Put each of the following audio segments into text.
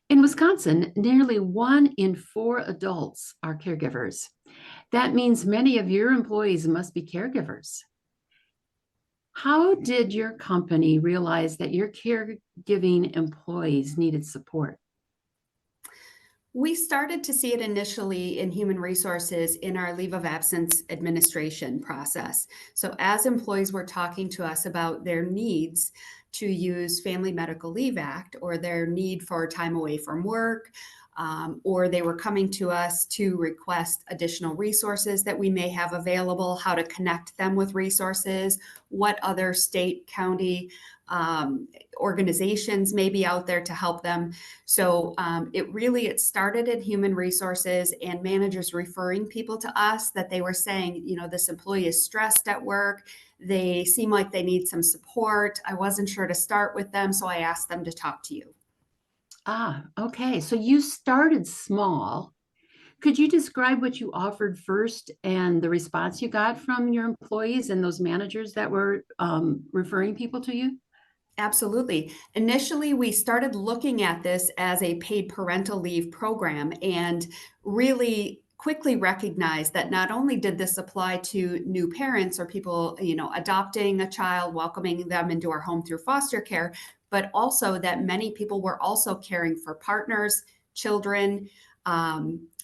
In Wisconsin, nearly 1 in 4 adults are caregivers. That means many of your employees must be caregivers. How did your company realize that your caregiving employees needed support? We started to see it initially in human resources in our leave of absence administration process. So, as employees were talking to us about their needs to use Family Medical Leave Act or their need for time away from work, or they were coming to us to request additional resources that we may have available, how to connect them with resources, what other state, county, um, organizations may be out there to help them. So it started in human resources and managers referring people to us that they were saying, this employee is stressed at work. They seem like they need some support. I wasn't sure to start with them, so I asked them to talk to you. Okay. So you started small. Could you describe what you offered first and the response you got from your employees and those managers that were referring people to you? Absolutely. Initially, we started looking at this as a paid parental leave program and really quickly recognized that not only did this apply to new parents or people, adopting a child, welcoming them into our home through foster care, but also that many people were also caring for partners, children,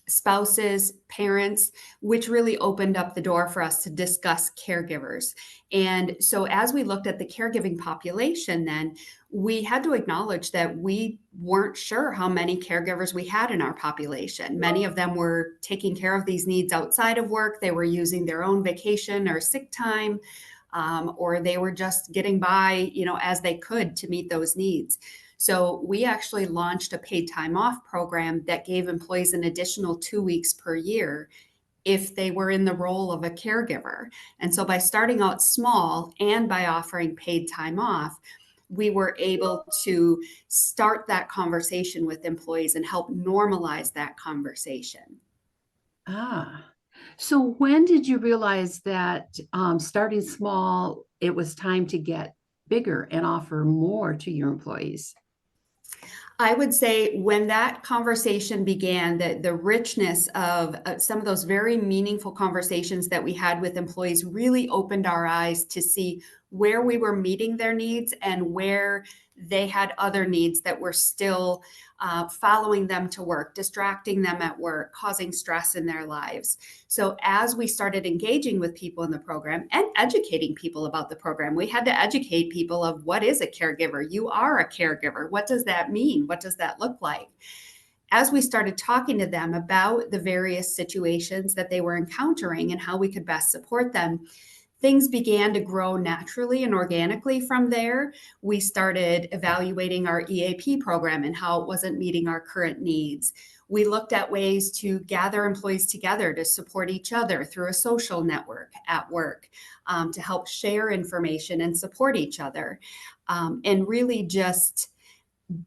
spouses, parents, which really opened up the door for us to discuss caregivers. And so, as we looked at the caregiving population, then we had to acknowledge that we weren't sure how many caregivers we had in our population. Many of them were taking care of these needs outside of work, they were using their own vacation or sick time. Or they were just getting by, as they could to meet those needs. So we actually launched a paid time off program that gave employees an additional 2 weeks per year if they were in the role of a caregiver. And so by starting out small and by offering paid time off, we were able to start that conversation with employees and help normalize that conversation. Ah, so when did you realize that starting small, it was time to get bigger and offer more to your employees? I would say when that conversation began, the richness of some of those very meaningful conversations that we had with employees really opened our eyes to see where we were meeting their needs and where they had other needs that were still following them to work, distracting them at work, causing stress in their lives. So, as we started engaging with people in the program and educating people about the program, we had to educate people of what is a caregiver. You are a caregiver. What does that mean? What does that look like? As we started talking to them about the various situations that they were encountering and how we could best support them, things began to grow naturally and organically from there. We started evaluating our EAP program and how it wasn't meeting our current needs. We looked at ways to gather employees together to support each other through a social network at work, to help share information and support each other, and really just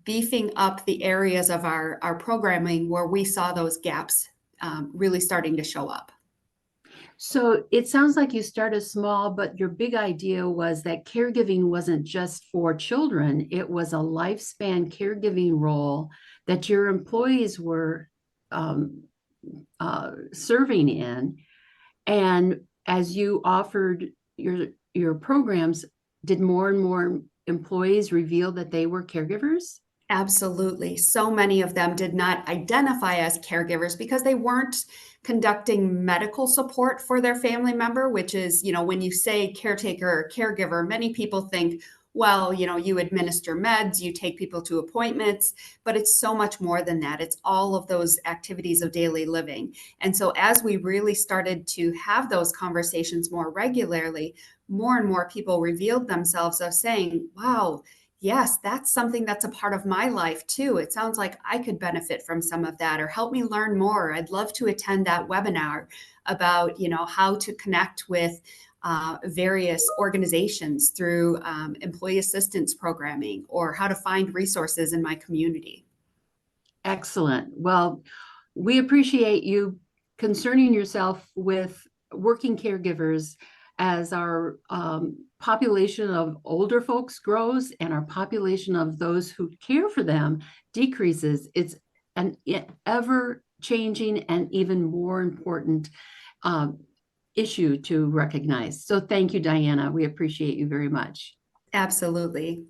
beefing up the areas of our programming where we saw those gaps really starting to show up. So it sounds like you started small, but your big idea was that caregiving wasn't just for children, it was a lifespan caregiving role that your employees were um, serving in. And as you offered your programs, did more and more employees reveal that they were caregivers? Absolutely. So many of them did not identify as caregivers because they weren't conducting medical support for their family member, which is, when you say caretaker or caregiver, many people think, well, you administer meds, you take people to appointments, but it's so much more than that. It's all of those activities of daily living. And so as we really started to have those conversations more regularly, more and more people revealed themselves of saying, wow, yes, that's something that's a part of my life too. It sounds like I could benefit from some of that or help me learn more. I'd love to attend that webinar about, how to connect with various organizations through employee assistance programming or how to find resources in my community. Excellent. Well, we appreciate you concerning yourself with working caregivers as our population of older folks grows and our population of those who care for them decreases, it's an ever changing and even more important issue to recognize. So thank you, Diana. We appreciate you very much. Absolutely.